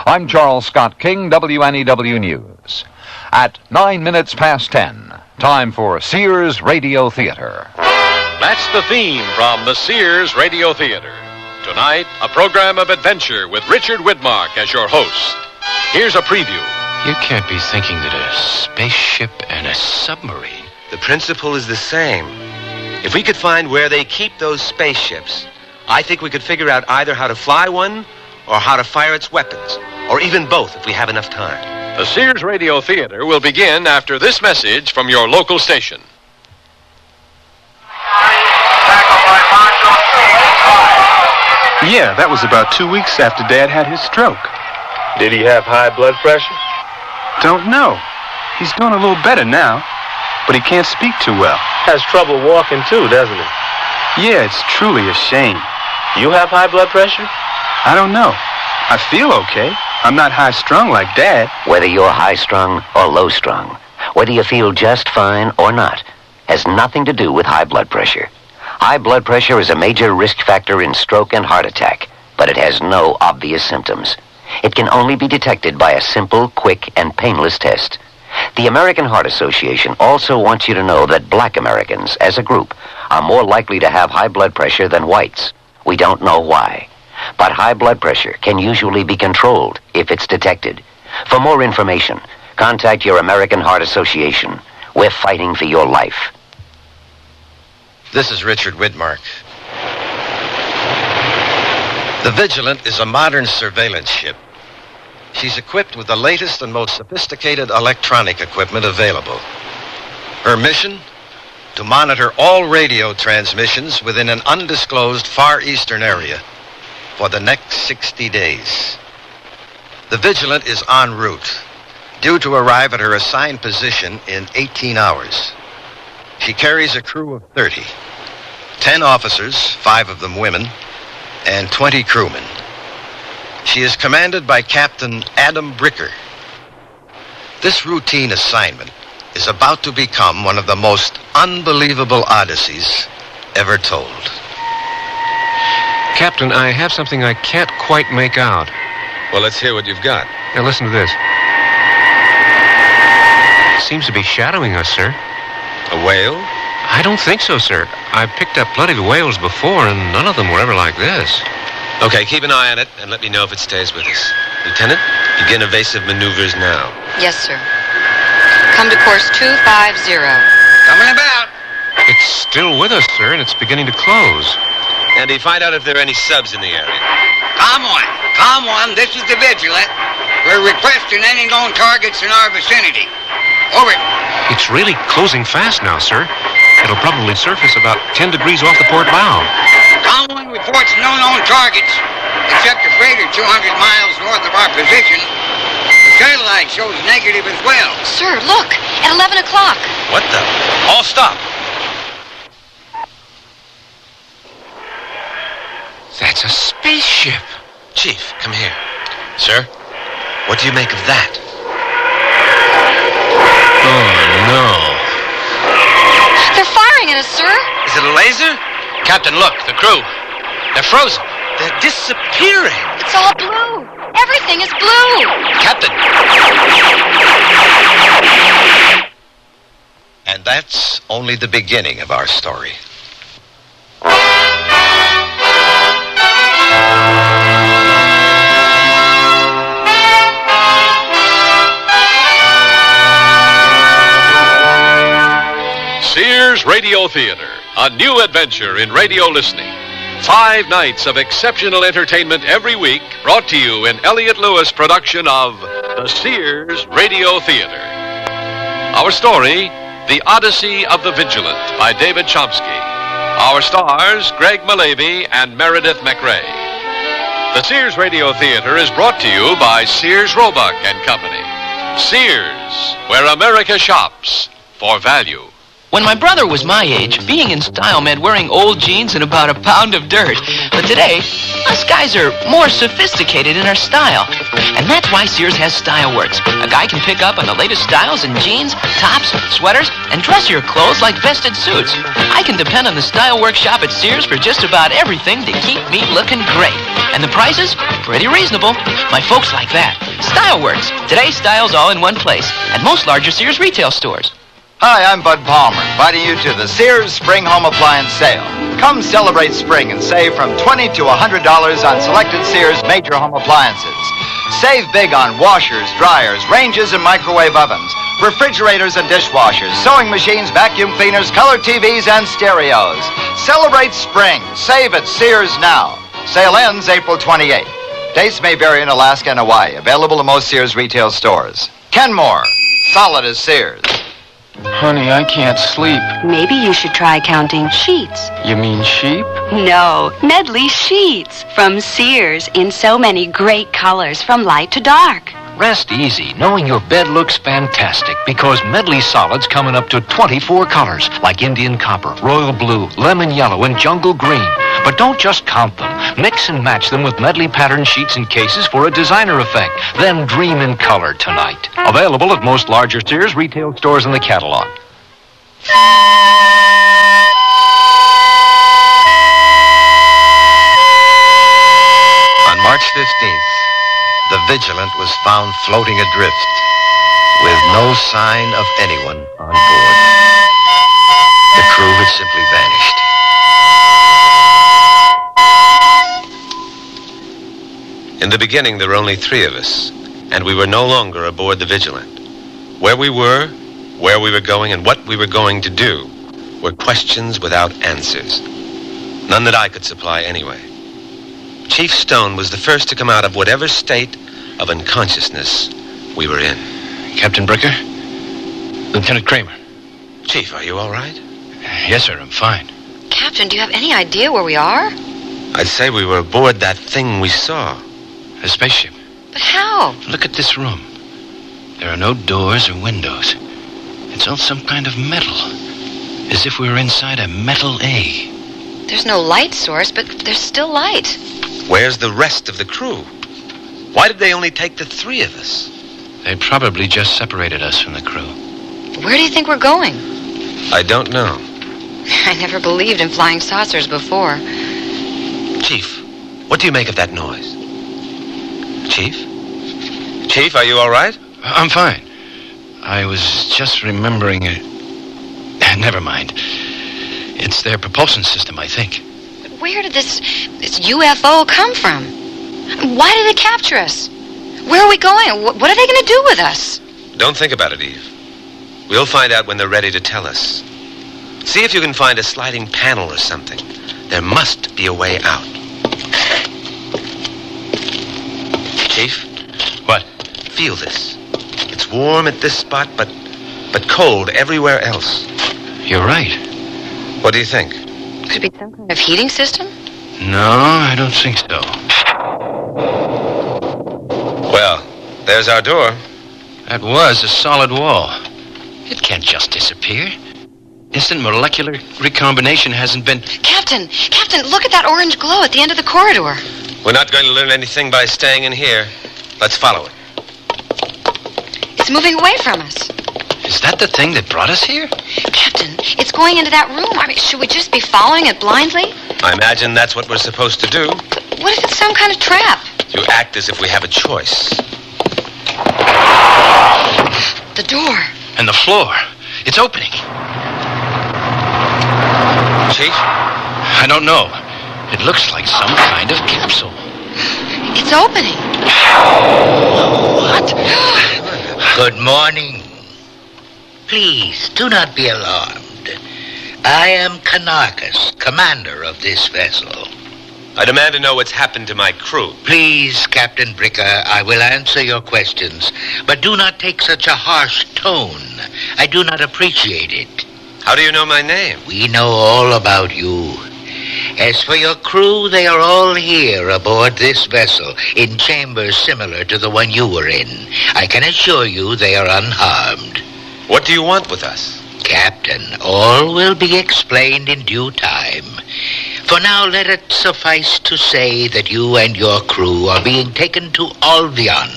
I'm Charles Scott King, WNEW News. At 9 minutes past 10, time for Sears Radio Theater. That's the theme from the Sears Radio Theater. Tonight, a program of adventure with Richard Widmark as your host. Here's a preview. You can't be thinking that a spaceship and a submarine... The principle is the same. If we could find where they keep those spaceships, I think we could figure out either how to fly one or how to fire its weapons, or even both if we have enough time. The Sears Radio Theater will begin after this message from your local station. Yeah, that was about 2 weeks after Dad had his stroke. Did he have high blood pressure? Don't know. He's doing a little better now, but he can't speak too well. Has trouble walking too, doesn't he? Yeah, it's truly a shame. You have high blood pressure? I don't know. I feel okay. I'm not high-strung like Dad. Whether you're high-strung or low-strung, whether you feel just fine or not, has nothing to do with high blood pressure. High blood pressure is a major risk factor in stroke and heart attack, but it has no obvious symptoms. It can only be detected by a simple, quick, and painless test. The American Heart Association also wants you to know that black Americans, as a group, are more likely to have high blood pressure than whites. We don't know why. But high blood pressure can usually be controlled if it's detected. For more information, contact your American Heart Association. We're fighting for your life. This is Richard Widmark. The Vigilant is a modern surveillance ship. She's equipped with the latest and most sophisticated electronic equipment available. Her mission? To monitor all radio transmissions within an undisclosed Far Eastern area for the next 60 days. The Vigilant is en route, due to arrive at her assigned position in 18 hours. She carries a crew of 30, 10 officers, 5 of them women, and 20 crewmen. She is commanded by Captain Adam Bricker. This routine assignment is about to become one of the most unbelievable odysseys ever told. Captain, I have something I can't quite make out. Well, let's hear what you've got. Now, listen to this. It seems to be shadowing us, sir. A whale? I don't think so, sir. I've picked up plenty of whales before, and none of them were ever like this. Okay, keep an eye on it and let me know if it stays with us. Lieutenant, begin evasive maneuvers now. Yes, sir. Come to course 250. Coming about. It's still with us, sir, and it's beginning to close. Andy, find out if there are any subs in the area. Com 1, this is the Vigilant. We're requesting any known targets in our vicinity. Over. It's really closing fast now, sir. It'll probably surface about 10 degrees off the port bow. Com 1 reports no known targets, except a freighter 200 miles north of our position. The satellite shows negative as well. Sir, look, at 11 o'clock. What the? All stop. That's a spaceship. Chief, come here. Sir, what do you make of that? Oh, no. They're firing at us, sir. Is it a laser? Captain, look, the crew. They're frozen. They're disappearing. It's all blue. Everything is blue. Captain. And that's only the beginning of our story. Sears Radio Theater, a new adventure in radio listening. 5 nights of exceptional entertainment every week, brought to you in Elliott Lewis production of the Sears Radio Theater. Our story, The Odyssey of the Vigilant by David Chomsky. Our stars, Greg Malavy and Meredith McRae. The Sears Radio Theater is brought to you by Sears Roebuck and Company. Sears, where America shops for value. When my brother was my age, being in style meant wearing old jeans and about a pound of dirt. But today, us guys are more sophisticated in our style. And that's why Sears has Style Works. A guy can pick up on the latest styles in jeans, tops, sweaters, and dressier clothes like vested suits. I can depend on the Style Works shop at Sears for just about everything to keep me looking great. And the prices? Pretty reasonable. My folks like that. Style Works. Today's styles all in one place. At most larger Sears retail stores. Hi, I'm Bud Palmer, inviting you to the Sears Spring Home Appliance Sale. Come celebrate spring and save from $20 to $100 on selected Sears major home appliances. Save big on washers, dryers, ranges, and microwave ovens, refrigerators and dishwashers, sewing machines, vacuum cleaners, color TVs, and stereos. Celebrate spring. Save at Sears now. Sale ends April 28th. Dates may vary in Alaska and Hawaii. Available in most Sears retail stores. Kenmore. Solid as Sears. Honey, I can't sleep. Maybe you should try counting sheets. You mean sheep? No, Medley sheets from Sears in so many great colors from light to dark. Rest easy, knowing your bed looks fantastic, because Medley Solids come in up to 24 colors, like Indian Copper, Royal Blue, Lemon Yellow, and Jungle Green. But don't just count them. Mix and match them with Medley pattern sheets and cases for a designer effect. Then dream in color tonight. Available at most larger Sears retail stores in the catalog. On March 15th, the Vigilant was found floating adrift with no sign of anyone on board. The crew had simply vanished. In the beginning, there were only 3 of us, and we were no longer aboard the Vigilant. Where we were going, and what we were going to do were questions without answers. None that I could supply anyway. Chief Stone was the first to come out of whatever state of unconsciousness we were in. Captain Bricker? Lieutenant Kramer? Chief, are you all right? Yes, sir, I'm fine. Captain, do you have any idea where we are? I'd say we were aboard that thing we saw. A spaceship. But how? Look at this room. There are no doors or windows. It's all some kind of metal. As if we were inside a metal egg. There's no light source, but there's still light. Where's the rest of the crew? Why did they only take the 3 of us? They probably just separated us from the crew. Where do you think we're going? I don't know. I never believed in flying saucers before. Chief, what do you make of that noise? Chief? Chief, are you all right? I'm fine. I was just remembering it. Never mind. It's their propulsion system, I think. But where did this UFO come from? Why did they capture us? Where are we going? What are they going to do with us? Don't think about it, Eve. We'll find out when they're ready to tell us. See if you can find a sliding panel or something. There must be a way out. Chief? What? Feel this. It's warm at this spot, but cold everywhere else. You're right. What do you think? Could it be some kind of heating system? No, I don't think so. Well, there's our door. That was a solid wall. It can't just disappear. Instant molecular recombination hasn't been... Captain, look at that orange glow at the end of the corridor. We're not going to learn anything by staying in here. Let's follow it. It's moving away from us. Is that the thing that brought us here? Captain, it's going into that room. I mean, should we just be following it blindly? I imagine that's what we're supposed to do. But what if it's some kind of trap? To act as if we have a choice. The door. And the floor. It's opening. Chief? I don't know. It looks like some kind of capsule. It's opening. What? Good morning. Please, do not be alarmed. I am Kanarkas, commander of this vessel. I demand to know what's happened to my crew. Please, Captain Bricker, I will answer your questions, but do not take such a harsh tone. I do not appreciate it. How do you know my name? We know all about you. As for your crew, they are all here aboard this vessel, in chambers similar to the one you were in. I can assure you they are unharmed. What do you want with us? Captain, all will be explained in due time. For now, let it suffice to say that you and your crew are being taken to Alvin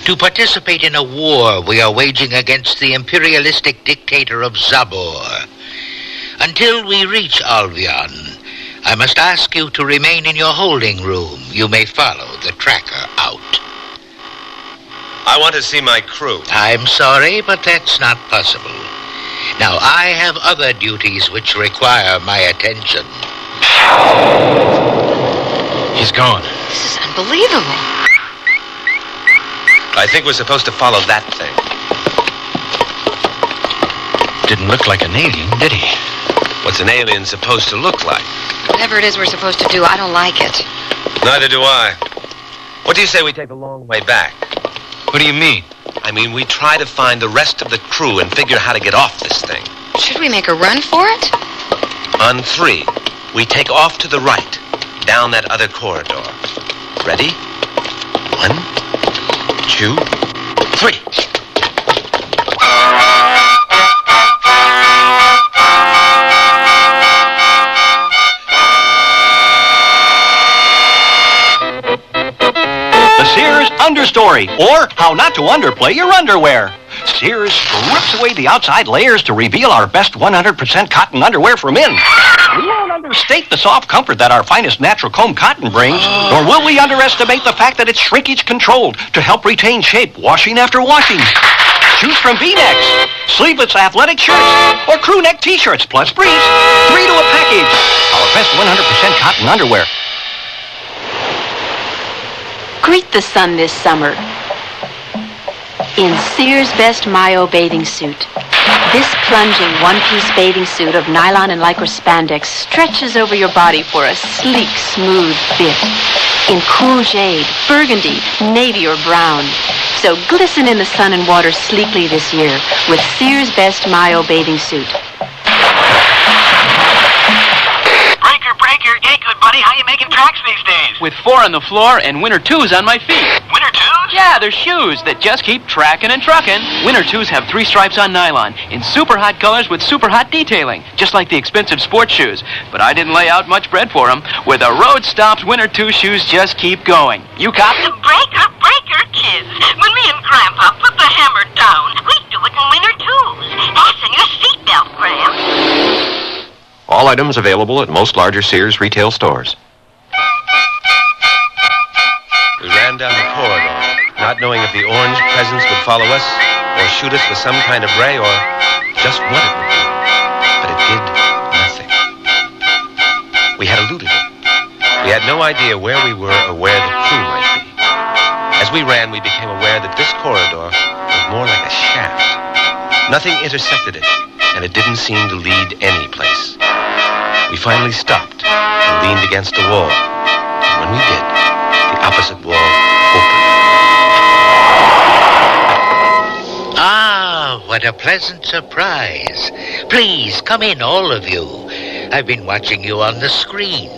to participate in a war we are waging against the imperialistic dictator of Zabor. Until we reach Alvin, I must ask you to remain in your holding room. You may follow the tracker out. I want to see my crew. I'm sorry, but that's not possible. Now, I have other duties which require my attention. He's gone. This is unbelievable. I think we're supposed to follow that thing. Didn't look like an alien, did he? What's an alien supposed to look like? Whatever it is we're supposed to do, I don't like it. Neither do I. What do you say we take a long way back? What do you mean? I mean, we try to find the rest of the crew and figure how to get off this thing. Should we make a run for it? On 3, we take off to the right, down that other corridor. Ready? 1, 2, 3. Sears Understory, or How Not to Underplay Your Underwear. Sears strips away the outside layers to reveal our best 100% cotton underwear for men. We won't understate the soft comfort that our finest natural comb cotton brings, nor will we underestimate the fact that it's shrinkage controlled to help retain shape washing after washing. Choose from V-necks, sleeveless athletic shirts, or crew neck t-shirts plus briefs. 3 to a package. Our best 100% cotton underwear. Greet the sun this summer in Sears' Best Mayo bathing suit. This plunging one-piece bathing suit of nylon and lycra spandex stretches over your body for a sleek, smooth fit in cool jade, burgundy, navy, or brown. So glisten in the sun and water sleekly this year with Sears' Best Mayo bathing suit. Breaker, hey, good buddy, how you making tracks these days? With 4 on the floor and Winter 2s on my feet. Winter 2s? Yeah, they're shoes that just keep tracking and trucking. Winter 2s have 3 stripes on nylon in super hot colors with super hot detailing, just like the expensive sports shoes. But I didn't lay out much bread for them. Where the road stops, Winter 2 shoes just keep going. You copy? Breaker, kids. When me and Grandpa put the hammer down, we do it in Winter 2s. Fasten your seatbelt, Gramp. All items available at most larger Sears retail stores. We ran down the corridor, not knowing if the orange presence would follow us, or shoot us with some kind of ray, or just what it would do. But it did nothing. We had eluded it. We had no idea where we were or where the crew might be. As we ran, we became aware that this corridor was more like a shaft. Nothing intersected it, and it didn't seem to lead any place. We finally stopped and leaned against a wall. And when we did, the opposite wall opened. Ah, what a pleasant surprise. Please, come in, all of you. I've been watching you on the screen.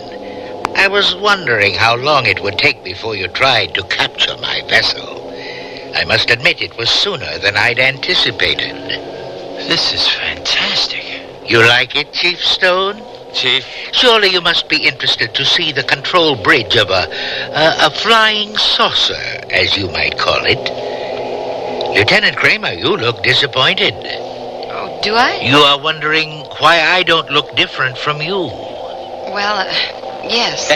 I was wondering how long it would take before you tried to capture my vessel. I must admit it was sooner than I'd anticipated. This is fantastic. You like it, Chief Stone? Chief? Surely you must be interested to see the control bridge of a flying saucer, as you might call it. Lieutenant Kramer, you look disappointed. Oh, do I? You are wondering why I don't look different from you. Well, yes.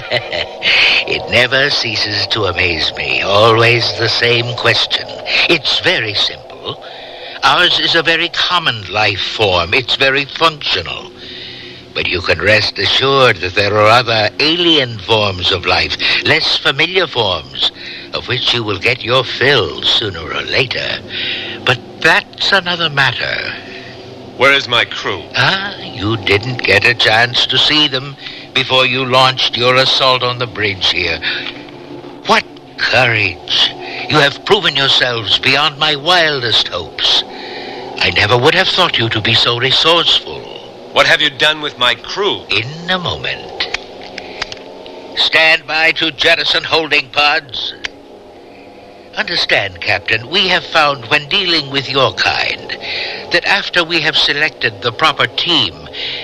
It never ceases to amaze me. Always the same question. It's very simple. Ours is a very common life form. It's very functional. But you can rest assured that there are other alien forms of life, less familiar forms, of which you will get your fill sooner or later. But that's another matter. Where is my crew? You didn't get a chance to see them before you launched your assault on the bridge here. What courage! You have proven yourselves beyond my wildest hopes. I never would have thought you to be so resourceful. What have you done with my crew? In a moment. Stand by to jettison holding pods. Understand, Captain, we have found when dealing with your kind that after we have selected the proper team,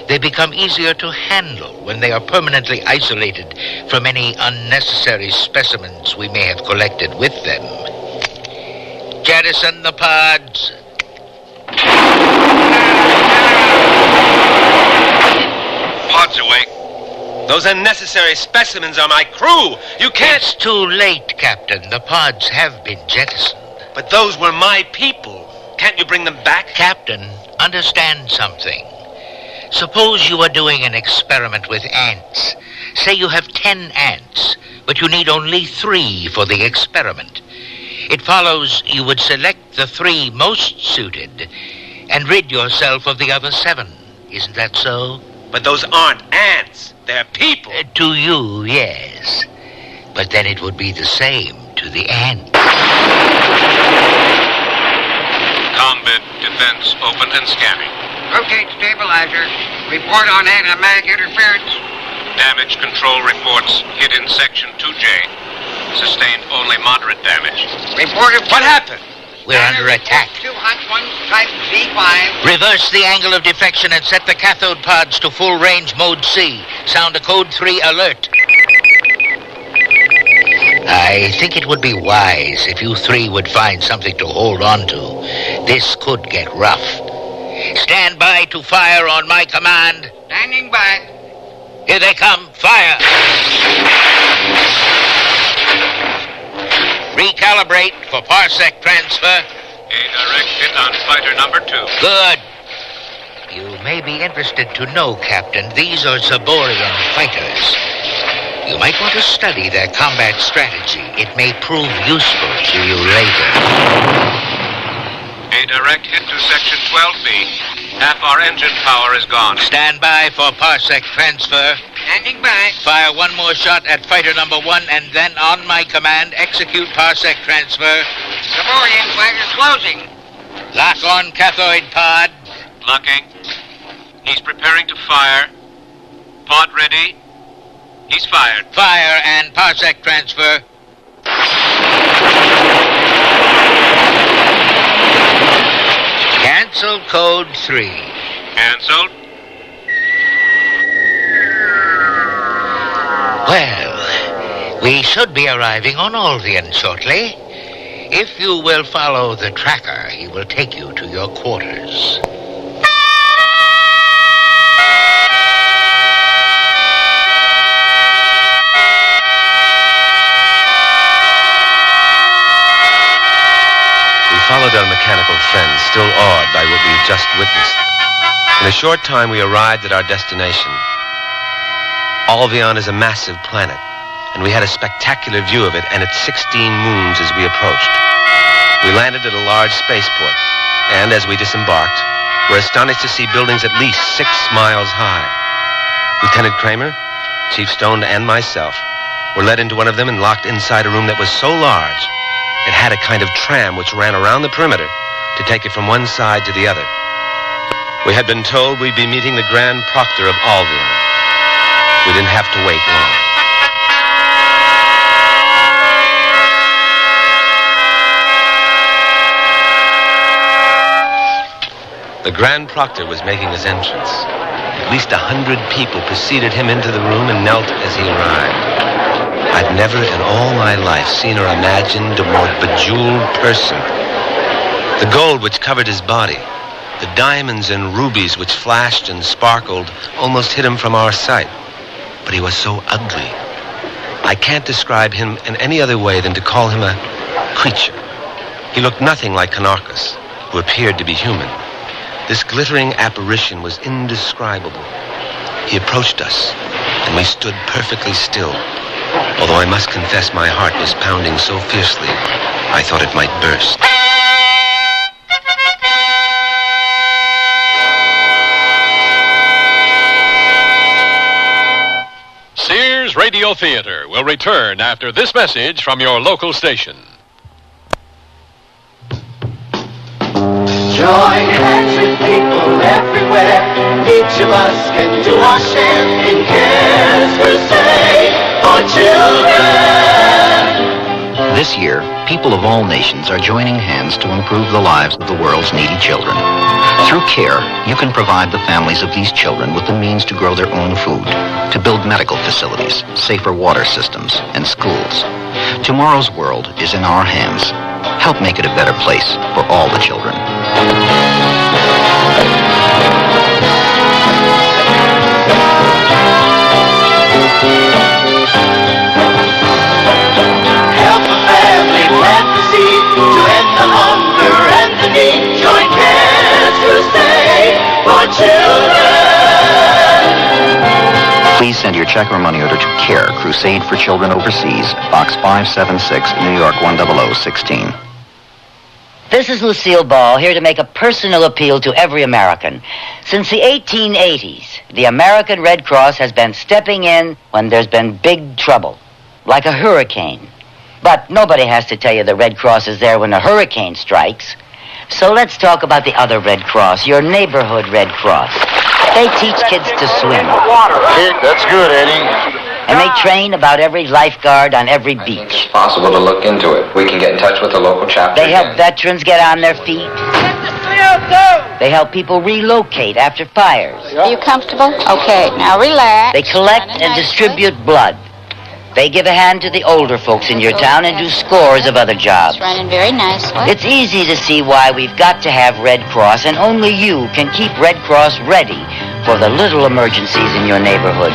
they become easier to handle when they are permanently isolated from any unnecessary specimens we may have collected with them. Jettison the pods. Pods away. Those unnecessary specimens are my crew. You can't... It's too late, Captain. The pods have been jettisoned. But those were my people. Can't you bring them back? Captain, understand something. Suppose you are doing an experiment with ants. Say you have 10 ants, but you need only 3 for the experiment. It follows you would select the 3 most suited and rid yourself of the other 7. Isn't that so? But those aren't ants. They're people. To you, yes. But then it would be the same to the ants. Combat defense open and scanning. Rotate stabilizer. Report on automatic interference. Damage control reports hit in section 2J. Sustained only moderate damage. Report of... What happened? We're under attack. 2 hot ones, type Z5. Reverse the angle of defection and set the cathode pods to full range mode C. Sound a code 3 alert. I think it would be wise if you 3 would find something to hold on to. This could get rough. Stand by to fire on my command. Standing by. Here they come. Fire. Recalibrate for parsec transfer. A direct hit on fighter number 2. Good. You may be interested to know, Captain, these are Zaborian fighters. You might want to study their combat strategy. It may prove useful to you later. A direct hit to section 12B. Half our engine power is gone. Stand by for parsec transfer. Standing by. Fire 1 more shot at fighter number 1, and then on my command, execute parsec transfer. Zaborian fighters closing. Lock on cathode pod. Locking. He's preparing to fire. Pod ready. He's fired. Fire and parsec transfer. Cancel code 3. Cancelled. Well, we should be arriving on Alvin shortly. If you will follow the tracker, he will take you to your quarters. Followed our mechanical friends, still awed by what we had just witnessed. In a short time, we arrived at our destination. Alvin is a massive planet, and we had a spectacular view of it and its 16 moons as we approached. We landed at a large spaceport, and as we disembarked, were astonished to see buildings at least 6 miles high. Lieutenant Kramer, Chief Stone, and myself were led into one of them and locked inside a room that was so large it had a kind of tram which ran around the perimeter to take it from one side to the other. We had been told we'd be meeting the Grand Proctor of Alvin. We didn't have to wait long. The Grand Proctor was making his entrance. At least 100 people preceded him into the room and knelt as he arrived. I'd never in all my life seen or imagined a more bejeweled person. The gold which covered his body, the diamonds and rubies which flashed and sparkled, almost hid him from our sight. But he was so ugly. I can't describe him in any other way than to call him a creature. He looked nothing like Canarchus, who appeared to be human. This glittering apparition was indescribable. He approached us, and we stood perfectly still. Although I must confess my heart was pounding so fiercely, I thought it might burst. Sears Radio Theater will return after this message from your local station. Join hands with people everywhere. Each of us can do our share in cares per se for children. This year, people of all nations are joining hands to improve the lives of the world's needy children. Through CARE, you can provide the families of these children with the means to grow their own food, to build medical facilities, safer water systems, and schools. Tomorrow's world is in our hands. Help make it a better place for all the children. Help a family plant the seed to end the hunger and the need. Join CARE's crusade for children. Please send your check or money order to CARE, Crusade for Children Overseas, Box 576, New York 10016. This is Lucille Ball, here to make a personal appeal to every American. Since the 1880s, the American Red Cross has been stepping in when there's been big trouble, like a hurricane. But nobody has to tell you the Red Cross is there when a hurricane strikes. So let's talk about the other Red Cross, your neighborhood Red Cross. They teach kids to swim. That's good, Eddie. And they train about every lifeguard on every beach. It's possible to look into it. We can get in touch with the local chapter. They help veterans get on their feet. They help people relocate after fires. Are you comfortable? Okay, now relax. They collect and distribute blood. They give a hand to the older folks in your town and do scores of other jobs. It's running very nicely. It's easy to see why we've got to have Red Cross, and only you can keep Red Cross ready for the little emergencies in your neighborhood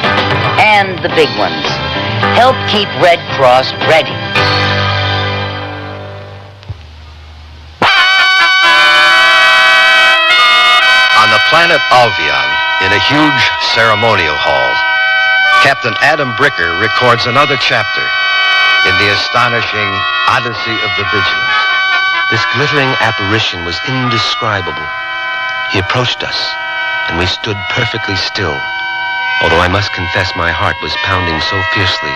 and the big ones. Help keep Red Cross ready. On the planet Alvin, in a huge ceremonial hall, Captain Adam Bricker records another chapter in the astonishing Odyssey of the Vigilant. This glittering apparition was indescribable. He approached us, and we stood perfectly still. Although I must confess my heart was pounding so fiercely,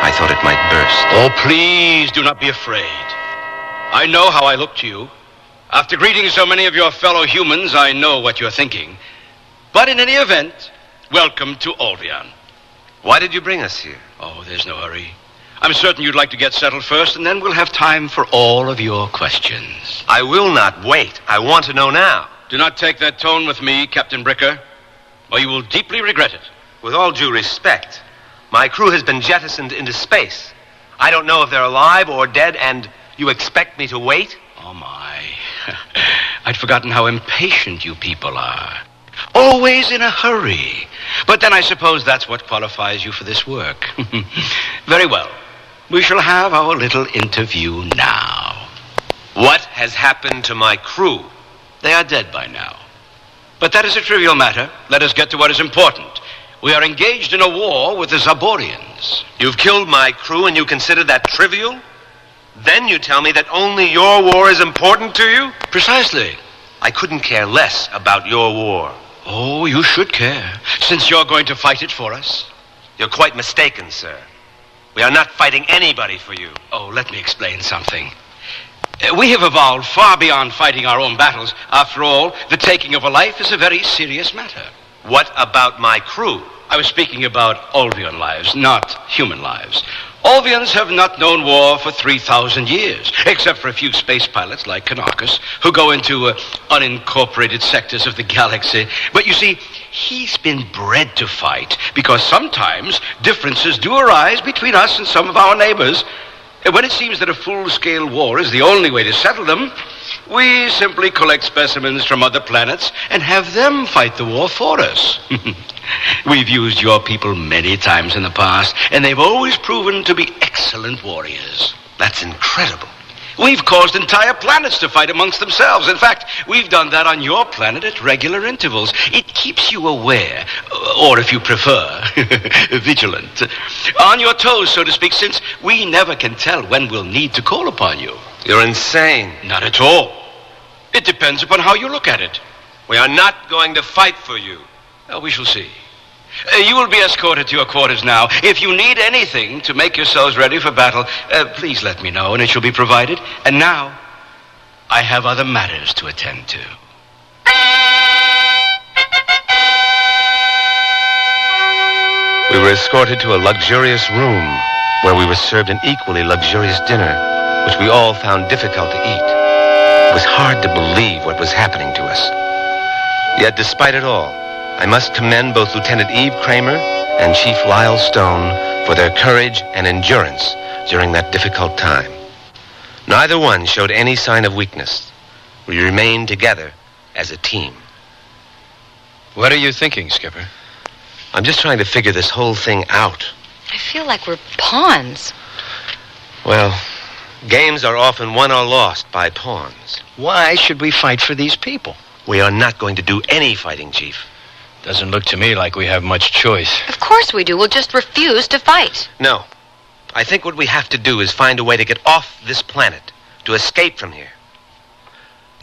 I thought it might burst. Oh, please do not be afraid. I know how I look to you. After greeting so many of your fellow humans, I know what you're thinking. But in any event, welcome to Alvin. Why did you bring us here? Oh, there's no hurry. I'm certain you'd like to get settled first, and then we'll have time for all of your questions. I will not wait. I want to know now. Do not take that tone with me, Captain Bricker, or you will deeply regret it. With all due respect, my crew has been jettisoned into space. I don't know if they're alive or dead, and you expect me to wait? Oh, my. I'd forgotten how impatient you people are. Always in a hurry. But then I suppose that's what qualifies you for this work. Very well. We shall have our little interview now. What has happened to my crew? They are dead by now. But that is a trivial matter. Let us get to what is important. We are engaged in a war with the Zaborians. You've killed my crew and you consider that trivial? Then you tell me that only your war is important to you? Precisely. I couldn't care less about your war. Oh, you should care, since you're going to fight it for us. You're quite mistaken, sir. We are not fighting anybody for you. Oh, let me explain something. We have evolved far beyond fighting our own battles. After all, the taking of a life is a very serious matter. What about my crew? I was speaking about Alvian lives, not human lives. Alvians have not known war for 3,000 years, except for a few space pilots like Kanakis, who go into unincorporated sectors of the galaxy. But you see, he's been bred to fight, because sometimes differences do arise between us and some of our neighbors. And when it seems that a full-scale war is the only way to settle them, we simply collect specimens from other planets and have them fight the war for us. We've used your people many times in the past, and they've always proven to be excellent warriors. That's incredible. We've caused entire planets to fight amongst themselves. In fact, we've done that on your planet at regular intervals. It keeps you aware, or if you prefer, vigilant. On your toes, so to speak, since we never can tell when we'll need to call upon you. You're insane. Not at all. It depends upon how you look at it. We are not going to fight for you. We shall see. You will be escorted to your quarters now. If you need anything to make yourselves ready for battle, please let me know, and it shall be provided. And now, I have other matters to attend to. We were escorted to a luxurious room where we were served an equally luxurious dinner. which we all found difficult to eat. It was hard to believe what was happening to us. Yet, despite it all, I must commend both Lieutenant Eve Kramer and Chief Lyle Stone for their courage and endurance during that difficult time. Neither one showed any sign of weakness. We remained together as a team. What are you thinking, Skipper? I'm just trying to figure this whole thing out. I feel like we're pawns. Well, games are often won or lost by pawns. Why should we fight for these people? We are not going to do any fighting, Chief. Doesn't look to me like we have much choice. Of course we do. We'll just refuse to fight. No. I think what we have to do is find a way to get off this planet, to escape from here.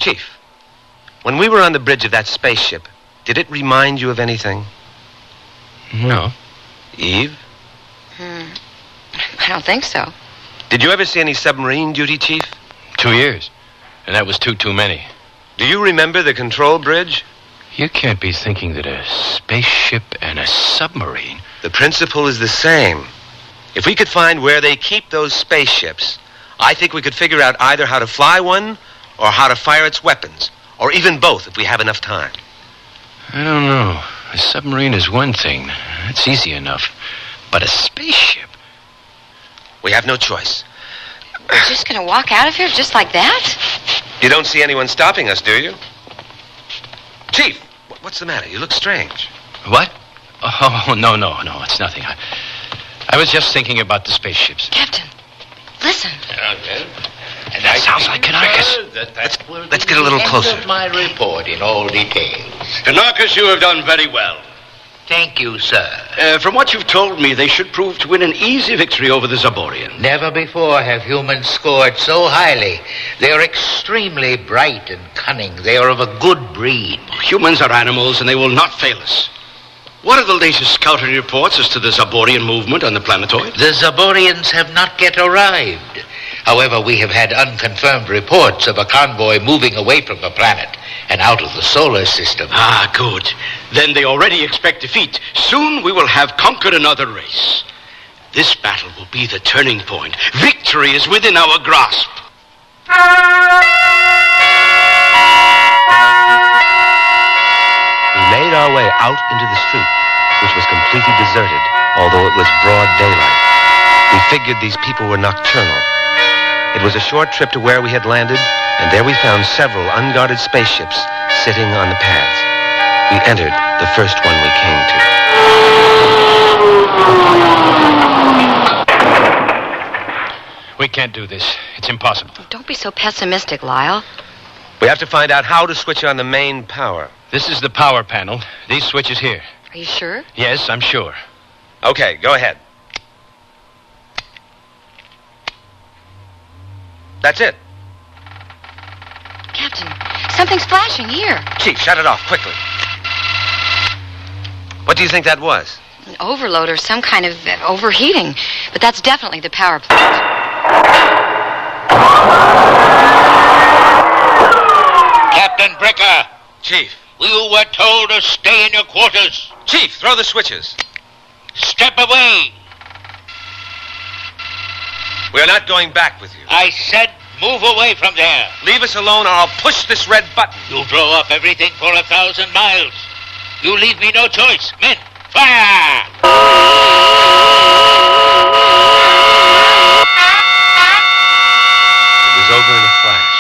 Chief, when we were on the bridge of that spaceship, did it remind you of anything? No. Eve? I don't think so. Did you ever see any submarine duty, Chief? 2 years. And that was too many. Do you remember the control bridge? You can't be thinking that a spaceship and a submarine... The principle is the same. If we could find where they keep those spaceships, I think we could figure out either how to fly one or how to fire its weapons, or even both if we have enough time. I don't know. A submarine is one thing. That's easy enough. But a spaceship? We have no choice. We're just going to walk out of here just like that? You don't see anyone stopping us, do you? Chief, what's the matter? You look strange. What? Oh, no, it's nothing. I was just thinking about the spaceships. Captain, listen. And that sounds like Kanarkis. Let's get a little closer. End of my report in all details. Kanarkis, you have done very well. Thank you, sir. From what you've told me, they should prove to win an easy victory over the Zaborian. Never before have humans scored so highly. They are extremely bright and cunning. They are of a good breed. Humans are animals, and they will not fail us. What are the latest scouting reports as to the Zaborian movement on the planetoid? The Zaborians have not yet arrived. However, we have had unconfirmed reports of a convoy moving away from the planet and out of the solar system. Ah, good. Then they already expect defeat. Soon we will have conquered another race. This battle will be the turning point. Victory is within our grasp. We made our way out into the street, which was completely deserted, although it was broad daylight. We figured these people were nocturnal. It was a short trip to where we had landed, and there we found several unguarded spaceships sitting on the paths. We entered the first one we came to. We can't do this. It's impossible. Don't be so pessimistic, Lyle. We have to find out how to switch on the main power. This is the power panel. These switches here. Are you sure? Yes, I'm sure. Okay, go ahead. That's it. Captain, something's flashing here. Chief, shut it off, quickly. What do you think that was? An overload or some kind of overheating. But that's definitely the power plant. Captain Bricker! Chief. You were told to stay in your quarters. Chief, throw the switches. Step away. We are not going back with you. I said move away from there. Leave us alone or I'll push this red button. You'll blow up everything for 1,000 miles. You leave me no choice. Men, fire! It was over in a flash.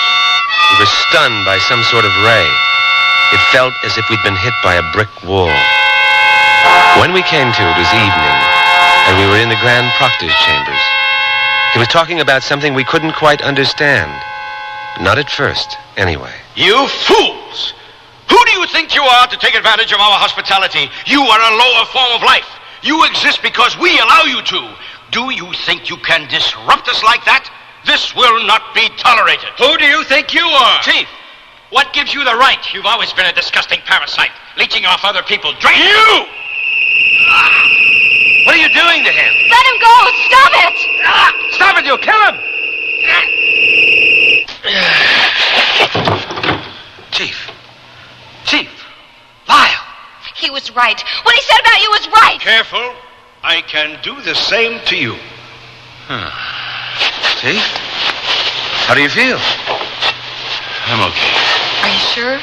We were stunned by some sort of ray. It felt as if we'd been hit by a brick wall. When we came to, it was evening, and we were in the Grand Proctor's chambers. He was talking about something we couldn't quite understand. Not at first, anyway. You fools! Who do you think you are to take advantage of our hospitality? You are a lower form of life. You exist because we allow you to. Do you think you can disrupt us like that? This will not be tolerated. Who do you think you are? Chief, what gives you the right? You've always been a disgusting parasite, leeching off other people. Drink you! What are you doing to him? Let him go! Stop it! Stop it! You'll kill him! Chief! Lyle! He was right. What he said about you was right! Careful. I can do the same to you. Chief? How do you feel? I'm okay. Are you sure?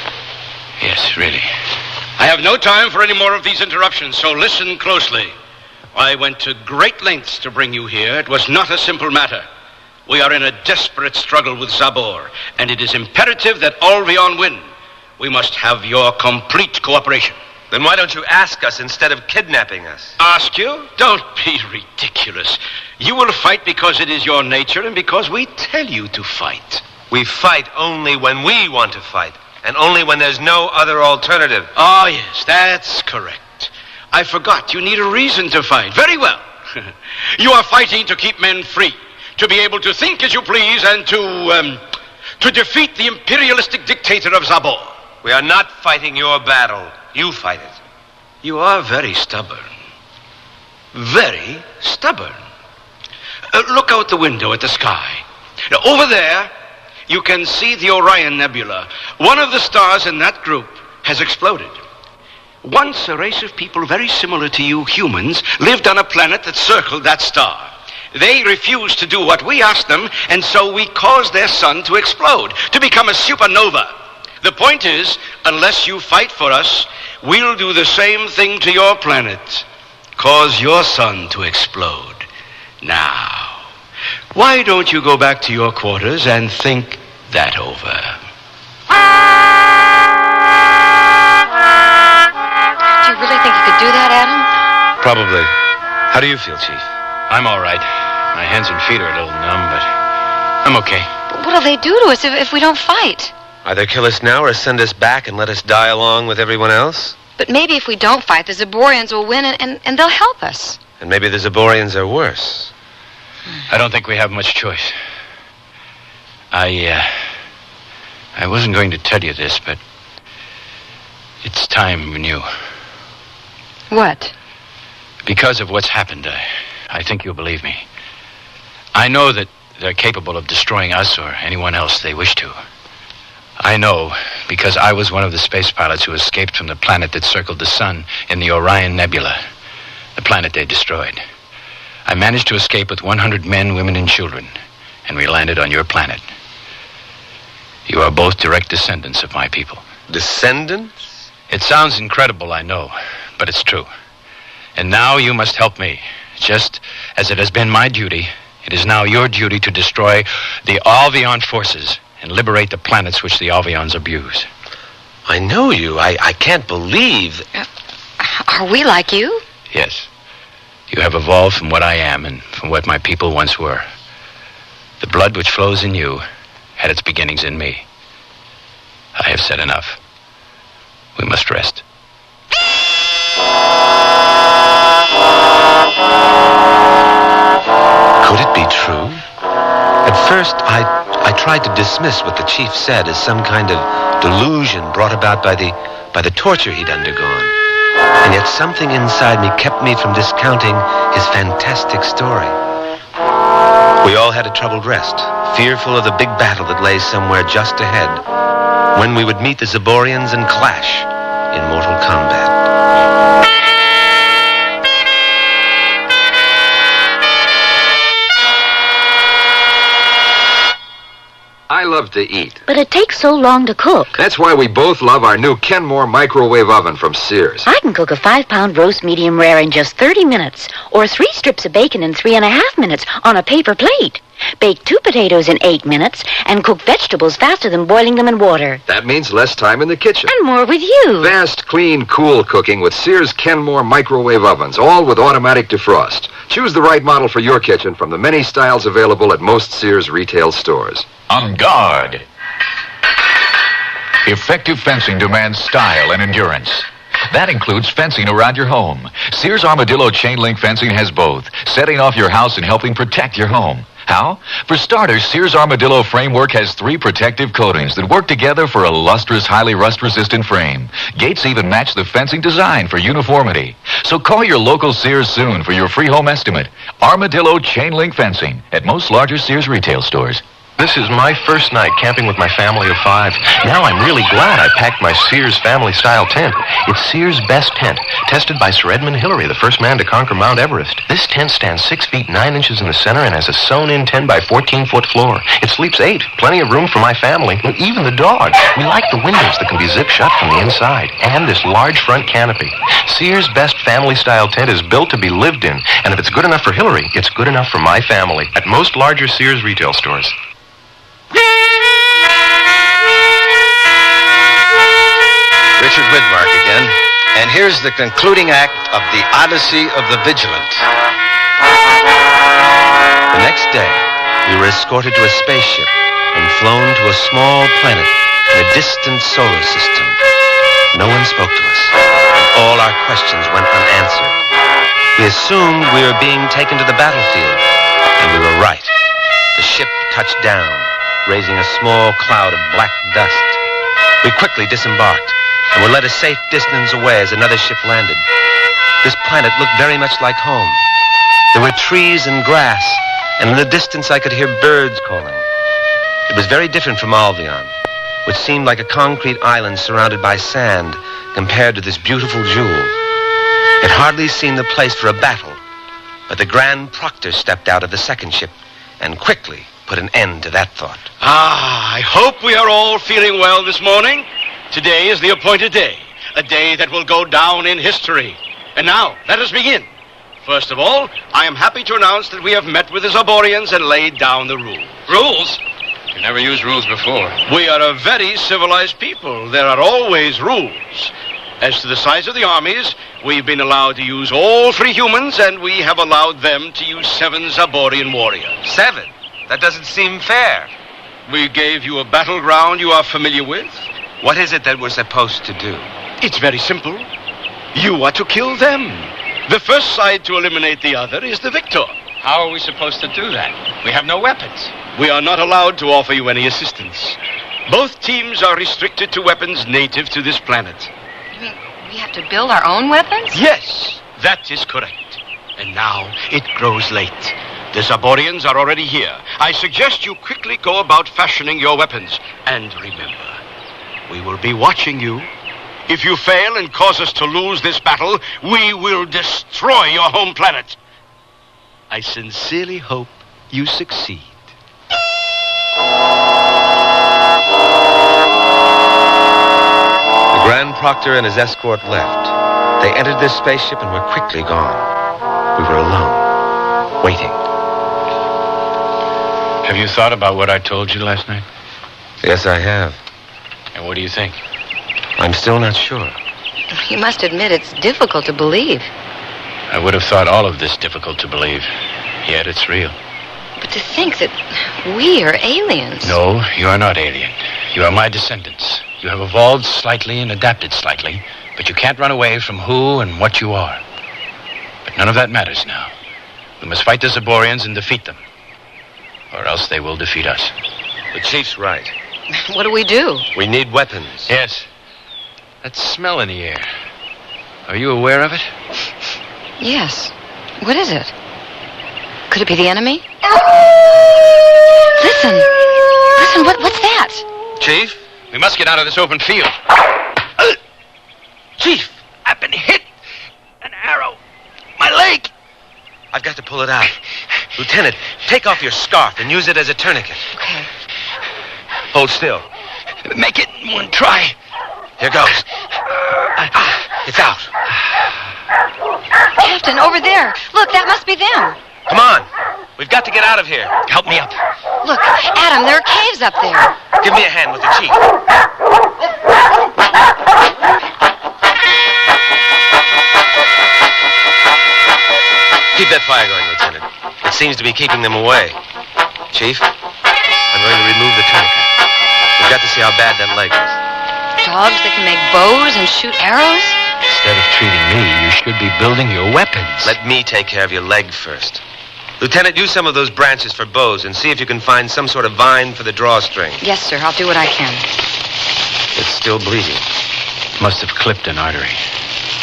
Yes, really. I have no time for any more of these interruptions, so listen closely. I went to great lengths to bring you here. It was not a simple matter. We are in a desperate struggle with Zabor, and it is imperative that Alvion win. We must have your complete cooperation. Then why don't you ask us instead of kidnapping us? Ask you? Don't be ridiculous. You will fight because it is your nature and because we tell you to fight. We fight only when we want to fight, and only when there's no other alternative. Oh, yes, that's correct. I forgot. You need a reason to fight. Very well. You are fighting to keep men free, to be able to think as you please, and to defeat the imperialistic dictator of Zabor. We are not fighting your battle. You fight it. You are very stubborn. Very stubborn. Look out the window at the sky. Now, over there, you can see the Orion Nebula. One of the stars in that group has exploded. Once a race of people very similar to you humans lived on a planet that circled that star. They refused to do what we asked them, and so we caused their sun to explode, to become a supernova. The point is, unless you fight for us, we'll do the same thing to your planet. Cause your sun to explode. Now, why don't you go back to your quarters and think that over? Do you really think you could do that, Adam? Probably. How do you feel, Chief? I'm all right. My hands and feet are a little numb, but I'm okay. But what'll they do to us if we don't fight? Either kill us now or send us back and let us die along with everyone else. But maybe if we don't fight, the Zaborians will win and they'll help us. And maybe the Zaborians are worse. I don't think we have much choice. I wasn't going to tell you this, but it's time we knew. What? Because of what's happened, I think you'll believe me. I know that they're capable of destroying us or anyone else they wish to. I know because I was one of the space pilots who escaped from the planet that circled the sun in the Orion Nebula, the planet they destroyed. I managed to escape with 100 men, women, and children, and we landed on your planet. You are both direct descendants of my people. Descendants? It sounds incredible, I know, but it's true. And now you must help me. Just as it has been my duty, it is now your duty to destroy the Alvion forces and liberate the planets which the Alvions abuse. I know you. I can't believe... Are we like you? Yes. You have evolved from what I am and from what my people once were. The blood which flows in you had its beginnings in me. I have said enough. We must rest. Could it be true? At first, I tried to dismiss what the chief said as some kind of delusion brought about by the torture he'd undergone. And yet something inside me kept me from discounting his fantastic story. We all had a troubled rest, fearful of the big battle that lay somewhere just ahead, when we would meet the Zaborians and clash in mortal combat. I love to eat. But it takes so long to cook. That's why we both love our new Kenmore microwave oven from Sears. I can cook a 5-pound roast medium rare in just 30 minutes, or 3 strips of bacon in 3.5 minutes on a paper plate. Bake 2 potatoes in 8 minutes, and cook vegetables faster than boiling them in water. That means less time in the kitchen. And more with you. Fast, clean, cool cooking with Sears Kenmore microwave ovens, all with automatic defrost. Choose the right model for your kitchen from the many styles available at most Sears retail stores. On guard. Effective fencing demands style and endurance. That includes fencing around your home. Sears Armadillo chain link fencing has both, setting off your house and helping protect your home. How? For starters, Sears Armadillo framework has 3 protective coatings that work together for a lustrous, highly rust-resistant frame. Gates even match the fencing design for uniformity. So call your local Sears soon for your free home estimate. Armadillo chain link fencing at most larger Sears retail stores. This is my first night camping with my family of 5. Now I'm really glad I packed my Sears family-style tent. It's Sears' best tent, tested by Sir Edmund Hillary, the first man to conquer Mount Everest. This tent stands 6 feet 9 inches in the center and has a sewn-in 10 by 14-foot floor. It sleeps 8, plenty of room for my family, even the dog. We like the windows that can be zipped shut from the inside, and this large front canopy. Sears' best family-style tent is built to be lived in, and if it's good enough for Hillary, it's good enough for my family. At most larger Sears retail stores. Richard Widmark again, and here's the concluding act of the Odyssey of the Vigilant. The next day, we were escorted to a spaceship and flown to a small planet in a distant solar system. No one spoke to us, and all our questions went unanswered. We assumed we were being taken to the battlefield, and we were right. The ship touched down, raising a small cloud of black dust. We quickly disembarked and were led a safe distance away as another ship landed. This planet looked very much like home. There were trees and grass, and in the distance I could hear birds calling. It was very different from Alvin, which seemed like a concrete island surrounded by sand compared to this beautiful jewel. It hardly seemed the place for a battle, but the Grand Proctor stepped out of the second ship and quickly put an end to that thought. I hope we are all feeling well this morning. Today is the appointed day, a day that will go down in history. And now, let us begin. First of all, I am happy to announce that we have met with the Zaborians and laid down the rules. Rules? You never used rules before. We are a very civilized people. There are always rules. As to the size of the armies, we've been allowed to use all 3 humans, and we have allowed them to use 7 Zaborian warriors. 7? That doesn't seem fair. We gave you a battleground you are familiar with. What is it that we're supposed to do? It's very simple. You are to kill them. The first side to eliminate the other is the victor. How are we supposed to do that? We have no weapons. We are not allowed to offer you any assistance. Both teams are restricted to weapons native to this planet. You mean we have to build our own weapons? Yes, that is correct. And now it grows late. The Zaborians are already here. I suggest you quickly go about fashioning your weapons. And remember, we will be watching you. If you fail and cause us to lose this battle, we will destroy your home planet. I sincerely hope you succeed. The Grand Proctor and his escort left. They entered this spaceship and were quickly gone. We were alone, waiting. Have you thought about what I told you last night? Yes, I have. And what do you think? I'm still not sure. You must admit it's difficult to believe. I would have thought all of this difficult to believe. Yet it's real. But to think that we are aliens. No, you are not alien. You are my descendants. You have evolved slightly and adapted slightly, but you can't run away from who and what you are. But none of that matters now. We must fight the Zaborians and defeat them. Or else they will defeat us. The chief's right. What do we do? We need weapons. Yes. That smell in the air. Are you aware of it? Yes. What is it? Could it be the enemy? Listen. Listen, what's that? Chief, we must get out of this open field. Chief! I've been hit. An arrow. My leg. I've got to pull it out. Lieutenant, take off your scarf and use it as a tourniquet. Okay. Hold still. Make it in one try. Here goes. It's out. Captain, over there. Look, that must be them. Come on. We've got to get out of here. Help me up. Look, Adam, there are caves up there. Give me a hand with the chief. Keep that fire going, Lieutenant. It seems to be keeping them away. Chief, I'm going to remove the tourniquet. We've got to see how bad that leg is. Dogs that can make bows and shoot arrows? Instead of treating me, you should be building your weapons. Let me take care of your leg first. Lieutenant, use some of those branches for bows and see if you can find some sort of vine for the drawstring. Yes, sir. I'll do what I can. It's still bleeding. Must have clipped an artery.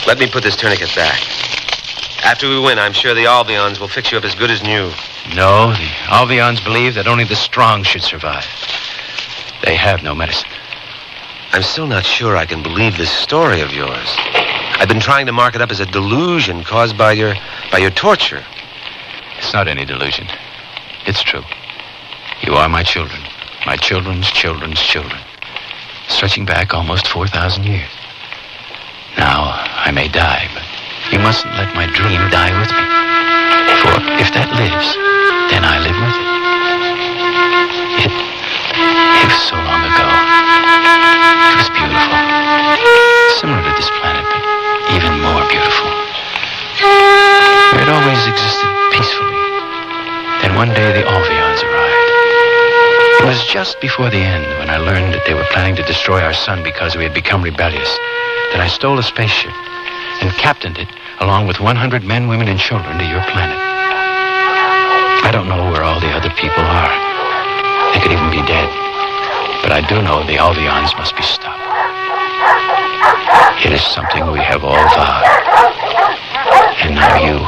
Let me put this tourniquet back. After we win, I'm sure the Albions will fix you up as good as new. No, the Albions believe that only the strong should survive. They have no medicine. I'm still not sure I can believe this story of yours. I've been trying to mark it up as a delusion caused by your torture. It's not any delusion. It's true. You are my children. My children's children's children. Stretching back almost 4,000 years. Now, I may die, but you mustn't let my dream die with me. For if that lives, then I live with it. It was so long ago. It was beautiful. Similar to this planet, but even more beautiful. Where it always existed peacefully. Then one day the Alvions arrived. It was just before the end, when I learned that they were planning to destroy our sun because we had become rebellious, that I stole a spaceship and captained it along with 100 men, women, and children to your planet. I don't know where all the other people are. They could even be dead. But I do know the Alvions must be stopped. It is something we have all vowed. And now you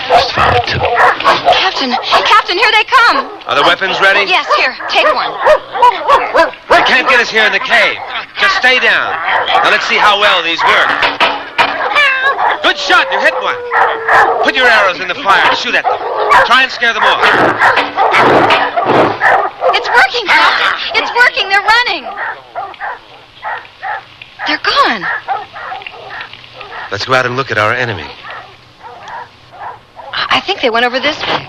must vow it too. Captain, here they come. Are the weapons ready? Yes, here, take one. They can't get us here in the cave. Just stay down. Now let's see how well these work. Good shot, you hit one. Put your arrows in the fire and shoot at them. Try and scare them off. It's working, Captain. It's working. They're running. They're gone. Let's go out and look at our enemy. I think they went over this way.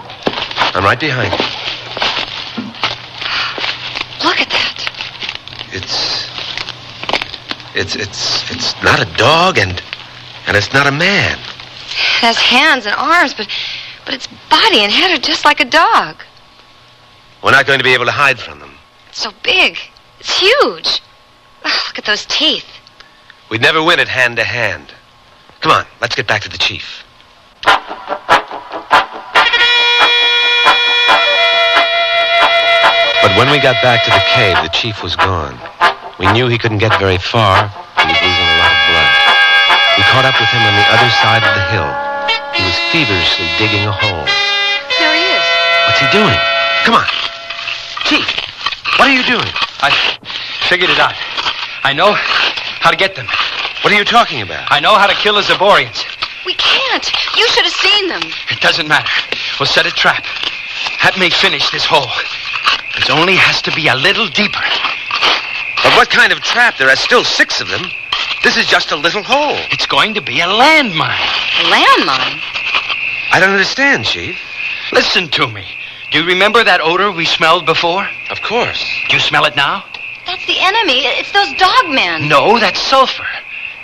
I'm right behind you. Look at that. It's not a dog and it's not a man. It has hands and arms, but its body and head are just like a dog. We're not going to be able to hide from them. It's so big. It's huge. Oh, look at those teeth. We'd never win it hand to hand. Come on, let's get back to the chief. But when we got back to the cave, the chief was gone. We knew he couldn't get very far. He was losing a lot of blood. We caught up with him on the other side of the hill. He was feverishly digging a hole. There he is. What's he doing? Come on. Chief, what are you doing? I figured it out. I know how to get them. What are you talking about? I know how to kill the Zaborians. We can't. You should have seen them. It doesn't matter. We'll set a trap. That may finish this hole. It only has to be a little deeper. But what kind of trap? There are still 6 of them. This is just a little hole. It's going to be a landmine. Landmine? I don't understand, Chief. Listen to me. Do you remember that odor we smelled before? Of course. Do you smell it now? That's the enemy. It's those dogmen. No, that's sulfur.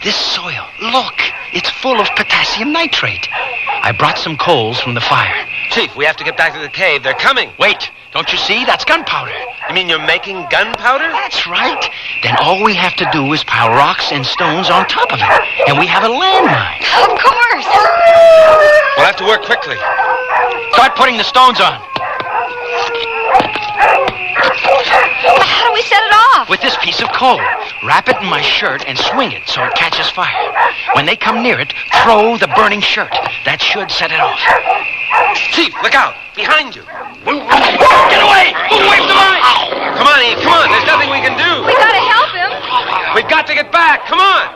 This soil, look, it's full of potassium nitrate. I brought some coals from the fire. Chief, we have to get back to the cave. They're coming. Wait, don't you see? That's gunpowder. You mean you're making gunpowder? That's right. Then all we have to do is pile rocks and stones on top of it, and we have a landmine. Of course. We'll have to work quickly. Start putting the stones on. How do we set it off? With this piece of coal. Wrap it in my shirt and swing it so it catches fire. When they come near it, throw the burning shirt. That should set it off. Chief, look out. Behind you. Get away! Move away from the mine! Come on, Eve. Come on. There's nothing we can do. We gotta help him. We've got to get back. Come on.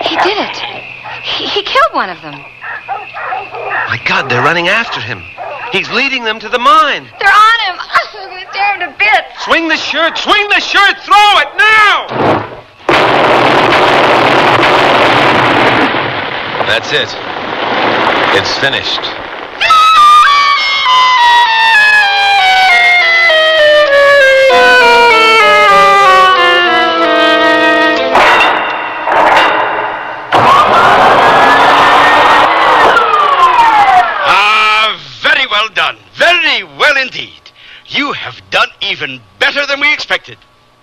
He did it. He killed one of them. My God, they're running after him. He's leading them to the mine. They're on him. I'm gonna tear him to bits. Swing the shirt. Swing the shirt. Throw it now. That's it. It's finished. Very well done. Very well indeed. You have done even better than we expected.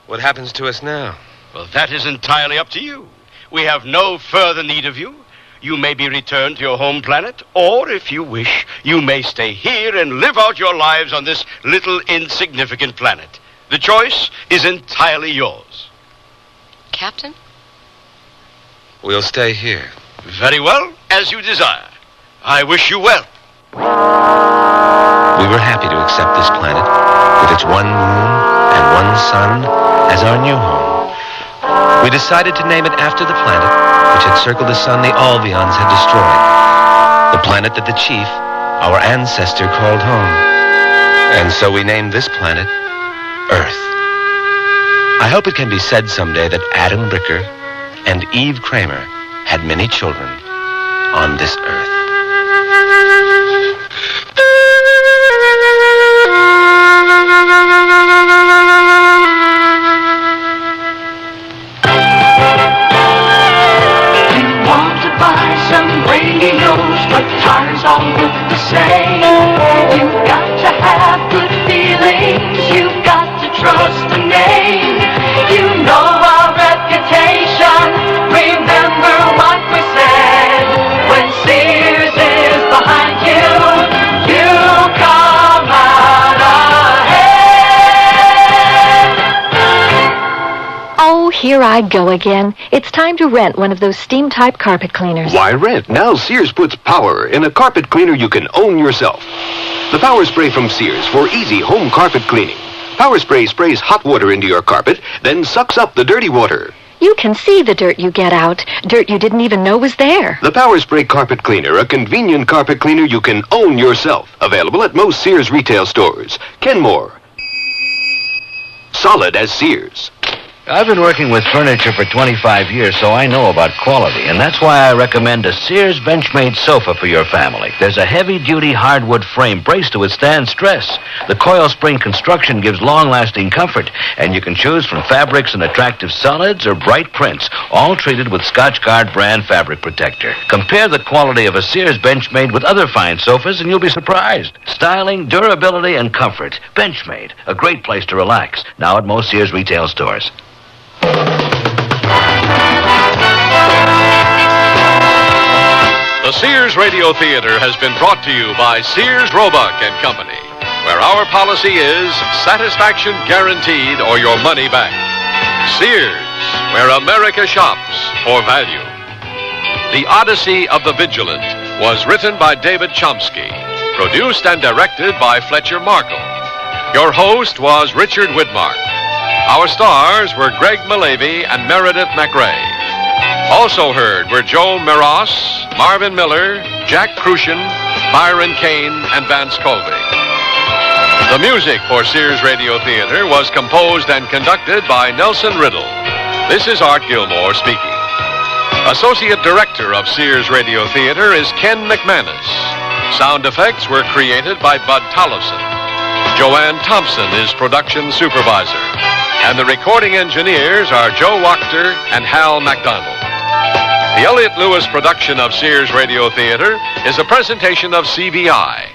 What happens to us now? Well, that is entirely up to you. We have no further need of you. You may be returned to your home planet, or if you wish, you may stay here and live out your lives on this little insignificant planet. The choice is entirely yours. Captain? We'll stay here. Very well, as you desire. I wish you well. We were happy to accept this planet, with its one moon and one sun, as our new home. We decided to name it after the planet which had circled the sun the Alvions had destroyed. The planet that the chief, our ancestor, called home. And so we named this planet Earth. I hope it can be said someday that Adam Bricker and Eve Kramer had many children on this earth. You want to buy some radios, but tires all look the same. You've got to have good feelings. You've got to trust the name. You know our reputation. Remember what we said. When Sears is behind you, you come out ahead. Oh, here I go again. It's time to rent one of those steam-type carpet cleaners. Why rent? Now Sears puts power in a carpet cleaner you can own yourself. The Power Spray from Sears for easy home carpet cleaning. Power Spray sprays hot water into your carpet, then sucks up the dirty water. You can see the dirt you get out. Dirt you didn't even know was there. The Power Spray Carpet Cleaner, a convenient carpet cleaner you can own yourself. Available at most Sears retail stores. Kenmore. Solid as Sears. I've been working with furniture for 25 years, so I know about quality, and that's why I recommend a Sears Benchmade sofa for your family. There's a heavy-duty hardwood frame braced to withstand stress. The coil spring construction gives long-lasting comfort, and you can choose from fabrics and attractive solids or bright prints, all treated with Scotchgard brand fabric protector. Compare the quality of a Sears Benchmade with other fine sofas, and you'll be surprised. Styling, durability, and comfort. Benchmade, a great place to relax. Now at most Sears retail stores. The Sears Radio Theater has been brought to you by Sears Roebuck and Company, where our policy is satisfaction guaranteed or your money back. Sears, where America shops for value. The Odyssey of the Vigilant was written by David Chomsky, produced and directed by Fletcher Markle. Your host was Richard Widmark. Our stars were Greg Malavey and Meredith McRae. Also heard were Joe Miros, Marvin Miller, Jack Crucian, Byron Kane, and Vance Colby. The music for Sears Radio Theater was composed and conducted by Nelson Riddle. This is Art Gilmore speaking. Associate Director of Sears Radio Theater is Ken McManus. Sound effects were created by Bud Tollefson. Joanne Thompson is production supervisor. And the recording engineers are Joe Wachter and Hal MacDonald. The Elliott Lewis production of Sears Radio Theater is a presentation of CBI,